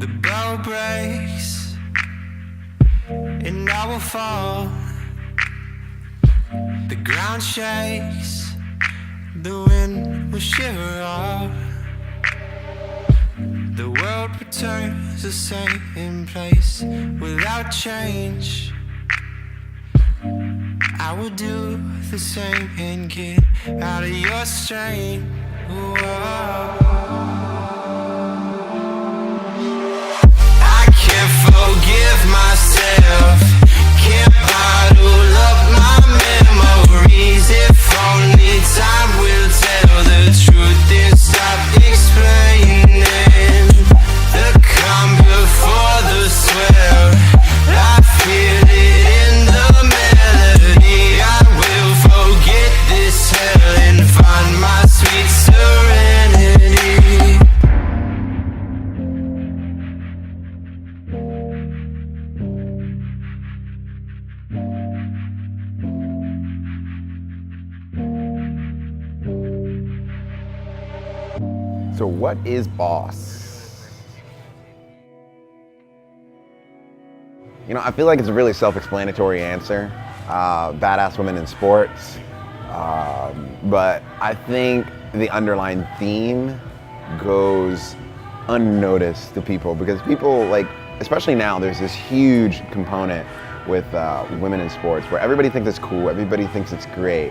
The bell breaks and I will fall. The ground shakes, the wind will shiver off. The world returns the same place without change. I would do the same and get out of your strain. Whoa. I can't forgive myself, can't bottle up my memories. If only time will tell the truth and stop explaining the calm before the swell. I feel it in the melody. I will forget this hell and find my sweet serenity. So what is boss? You know, I feel like it's a really self-explanatory answer. Badass women in sports. But I think the underlying theme goes unnoticed to people because people, like, especially now, there's this huge component with women in sports where everybody thinks it's cool, everybody thinks it's great.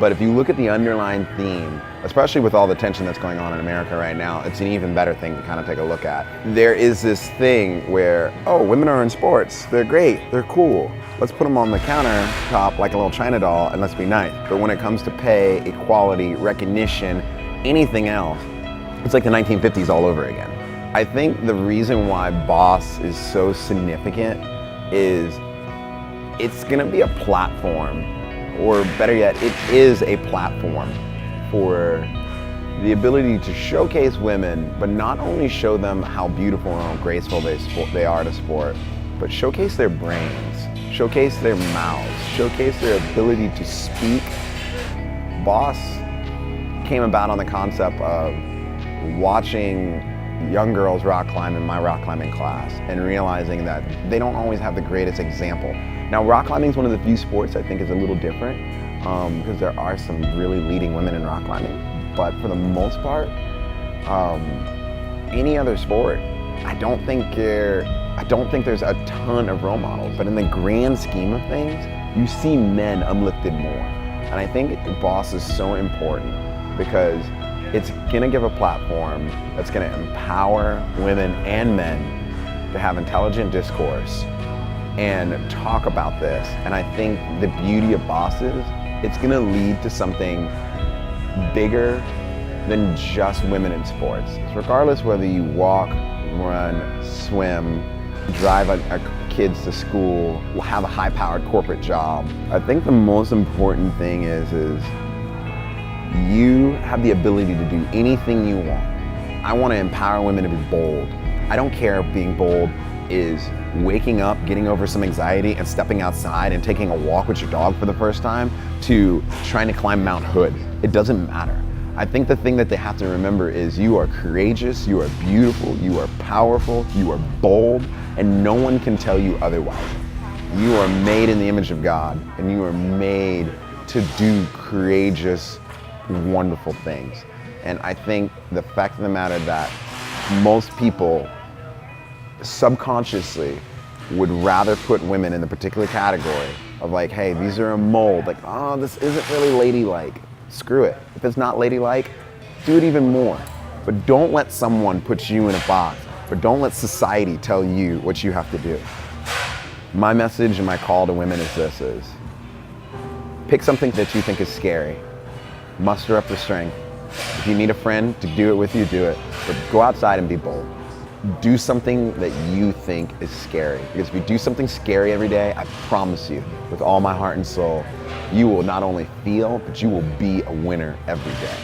But if you look at the underlying theme, especially with all the tension that's going on in America right now, it's an even better thing to kind of take a look at. There is this thing where, oh, women are in sports, they're great, they're cool. Let's put them on the countertop like a little China doll and let's be nice. But when it comes to pay, equality, recognition, anything else, it's like the 1950s all over again. I think the reason why boss is so significant is it's gonna be a platform, or better yet, it is a platform for the ability to showcase women, but not only show them how beautiful and how graceful they are to sport, but showcase their brains, showcase their mouths, showcase their ability to speak. Boss came about on the concept of watching young girls rock climb in my rock climbing class and realizing that they don't always have the greatest example. Now, rock climbing is one of the few sports I think is a little different because there are some really leading women in rock climbing. But for the most part, any other sport, I don't think there's a ton of role models. But in the grand scheme of things, you see men uplifted more. And I think boss is so important because it's gonna give a platform that's gonna empower women and men to have intelligent discourse and talk about this. And I think the beauty of boss is it's gonna lead to something bigger than just women in sports. Regardless whether you walk, run, swim, drive our kids to school, have a high-powered corporate job, I think the most important thing is you have the ability to do anything you want. I want to empower women to be bold. I don't care if being bold is waking up, getting over some anxiety and stepping outside and taking a walk with your dog for the first time to trying to climb Mount Hood. It doesn't matter. I think the thing that they have to remember is you are courageous, you are beautiful, you are powerful, you are bold, and no one can tell you otherwise. You are made in the image of God and you are made to do courageous, wonderful things. And I think the fact of the matter that most people subconsciously would rather put women in the particular category of like, hey, these are a mold, like, oh, this isn't really ladylike. Screw it. If it's not ladylike, do it even more. But don't let someone put you in a box, but don't let society tell you what you have to do. My message and my call to women is this: pick something that you think is scary. Muster up the strength. If you need a friend to do it with you, do it. But go outside and be bold. Do something that you think is scary. Because if you do something scary every day, I promise you, with all my heart and soul, you will not only feel, but you will be a winner every day.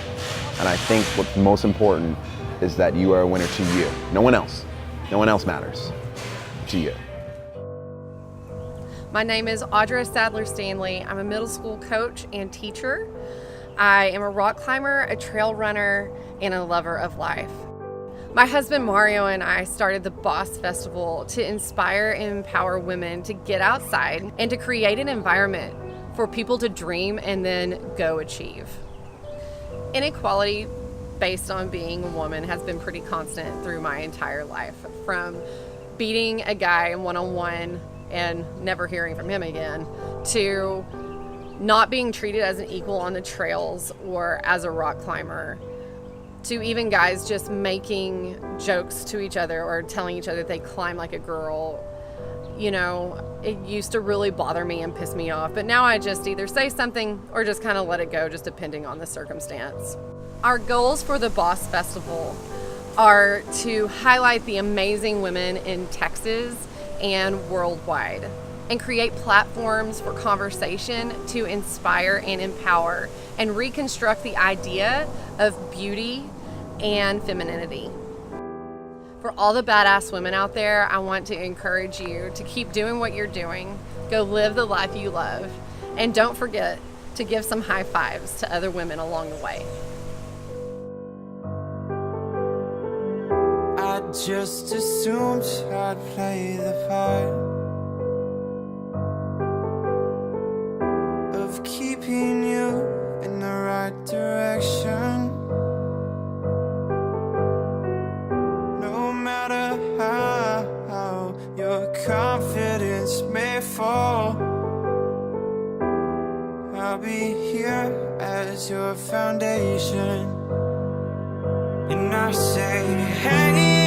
And I think what's most important is that you are a winner to you. No one else. No one else matters. To you. My name is Audra Sadler Stanley. I'm a middle school coach and teacher. I am a rock climber, a trail runner, and a lover of life. My husband Mario and I started the Boss Festival to inspire and empower women to get outside and to create an environment for people to dream and then go achieve. Inequality based on being a woman has been pretty constant through my entire life, from beating a guy one-on-one and never hearing from him again, to not being treated as an equal on the trails or as a rock climber, to even guys just making jokes to each other or telling each other they climb like a girl. You know, it used to really bother me and piss me off, but now I just either say something or just kind of let it go, just depending on the circumstance. Our goals for the Boss Festival are to highlight the amazing women in Texas and worldwide, and create platforms for conversation to inspire and empower and reconstruct the idea of beauty and femininity. For all the badass women out there, I want to encourage you to keep doing what you're doing. Go live the life you love. And don't forget to give some high fives to other women along the way. I just assumed I'd play the part of keeping you in the right direction. No matter how your confidence may fall, I'll be here as your foundation. And I say, hang